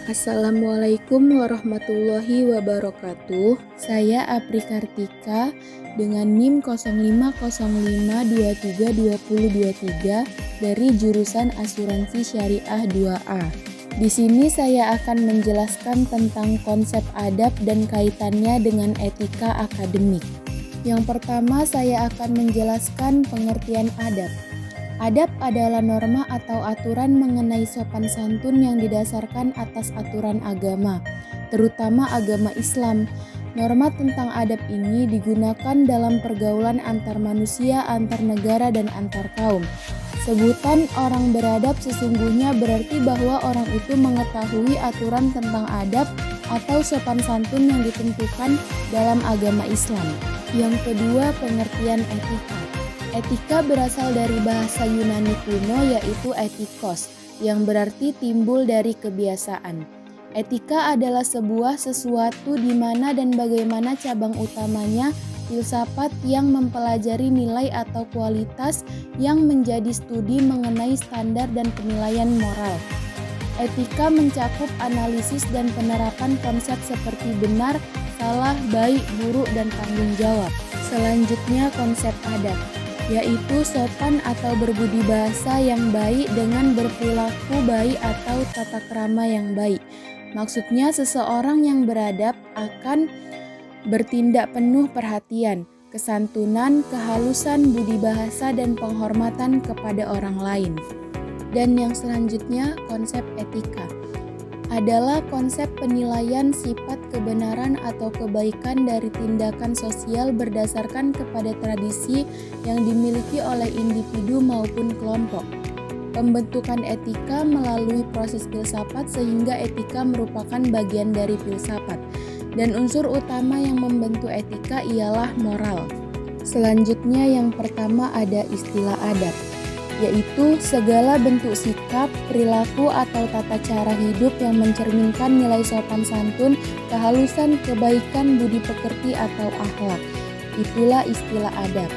Assalamualaikum warahmatullahi wabarakatuh. Saya Apri Kartika dengan NIM 0505232023 dari jurusan Asuransi Syariah 2A. Di sini saya akan menjelaskan tentang konsep adab dan kaitannya dengan etika akademik. Yang pertama, saya akan menjelaskan pengertian adab. Adab adalah norma atau aturan mengenai sopan santun yang didasarkan atas aturan agama, terutama agama Islam. Norma tentang adab ini digunakan dalam pergaulan antar manusia, antar negara, dan antar kaum. Sebutan orang beradab sesungguhnya berarti bahwa orang itu mengetahui aturan tentang adab atau sopan santun yang ditentukan dalam agama Islam. Yang kedua, pengertian etika. Etika berasal dari bahasa Yunani kuno yaitu etikos, yang berarti timbul dari kebiasaan. Etika adalah sebuah sesuatu di mana dan bagaimana cabang utamanya filsafat yang mempelajari nilai atau kualitas yang menjadi studi mengenai standar dan penilaian moral. Etika mencakup analisis dan penerapan konsep seperti benar, salah, baik, buruk, dan tanggung jawab. Selanjutnya, konsep adab, yaitu sopan atau berbudi bahasa yang baik dengan berperilaku baik atau tata krama yang baik. Maksudnya seseorang yang beradab akan bertindak penuh perhatian, kesantunan, kehalusan budi bahasa, dan penghormatan kepada orang lain. Dan yang selanjutnya, konsep etika adalah konsep penilaian sifat kebenaran atau kebaikan dari tindakan sosial berdasarkan kepada tradisi yang dimiliki oleh individu maupun kelompok. Pembentukan etika melalui proses filsafat sehingga etika merupakan bagian dari filsafat. Dan unsur utama yang membentuk etika ialah moral. Selanjutnya yang pertama ada istilah adab, yaitu segala bentuk sikap, perilaku, atau tata cara hidup yang mencerminkan nilai sopan santun, kehalusan, kebaikan, budi pekerti, atau akhlak. Itulah istilah adab.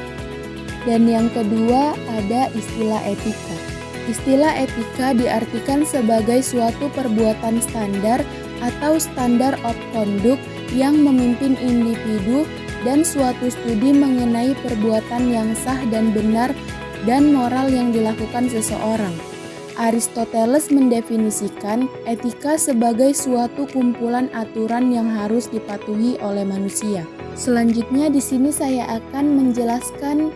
Dan yang kedua ada istilah etika. Istilah etika diartikan sebagai suatu perbuatan standar atau standard of conduct yang memimpin individu dan suatu studi mengenai perbuatan yang sah dan benar dan moral yang dilakukan seseorang. Aristoteles mendefinisikan etika sebagai suatu kumpulan aturan yang harus dipatuhi oleh manusia. Selanjutnya di sini saya akan menjelaskan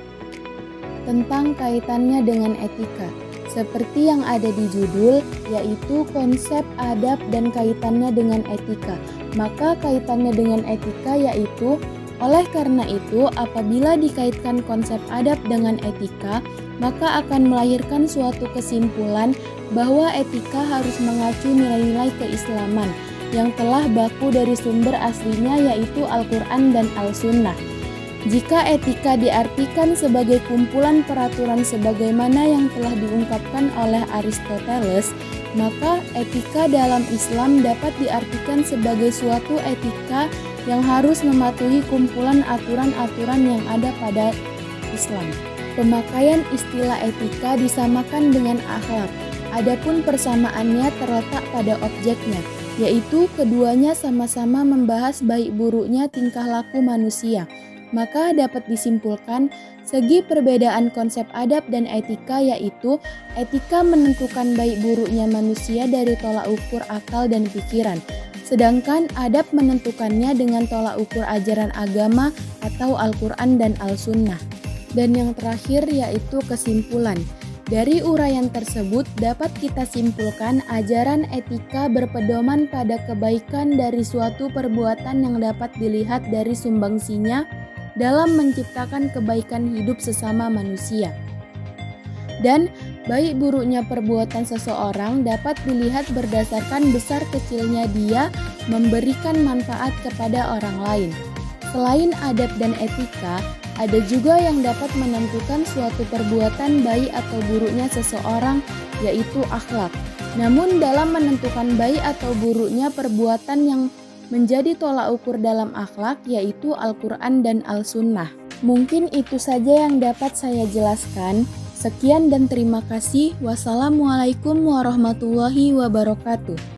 tentang kaitannya dengan etika. Seperti yang ada di judul, yaitu konsep adab dan kaitannya dengan etika. Maka kaitannya dengan etika yaitu oleh karena itu, apabila dikaitkan konsep adab dengan etika, maka akan melahirkan suatu kesimpulan bahwa etika harus mengacu nilai-nilai keislaman yang telah baku dari sumber aslinya yaitu Al-Quran dan Al-Sunnah. Jika etika diartikan sebagai kumpulan peraturan sebagaimana yang telah diungkapkan oleh Aristoteles, maka etika dalam Islam dapat diartikan sebagai suatu etika yang harus mematuhi kumpulan aturan-aturan yang ada pada Islam. Pemakaian istilah etika disamakan dengan akhlak, adapun persamaannya terletak pada objeknya, yaitu keduanya sama-sama membahas baik buruknya tingkah laku manusia. Maka dapat disimpulkan segi perbedaan konsep adab dan etika yaitu etika menentukan baik buruknya manusia dari tolak ukur akal dan pikiran, sedangkan adab menentukannya dengan tolak ukur ajaran agama atau Al-Quran dan Al-Sunnah. Dan yang terakhir yaitu kesimpulan. Dari uraian tersebut dapat kita simpulkan ajaran etika berpedoman pada kebaikan dari suatu perbuatan yang dapat dilihat dari sumbangsinya dalam menciptakan kebaikan hidup sesama manusia. Dan baik buruknya perbuatan seseorang dapat dilihat berdasarkan besar kecilnya dia memberikan manfaat kepada orang lain. Selain adab dan etika, ada juga yang dapat menentukan suatu perbuatan baik atau buruknya seseorang, yaitu akhlak. Namun dalam menentukan baik atau buruknya perbuatan yang menjadi tolak ukur dalam akhlak yaitu Al-Quran dan Al-Sunnah. Mungkin itu saja yang dapat saya jelaskan. Sekian dan terima kasih. Wassalamualaikum warahmatullahi wabarakatuh.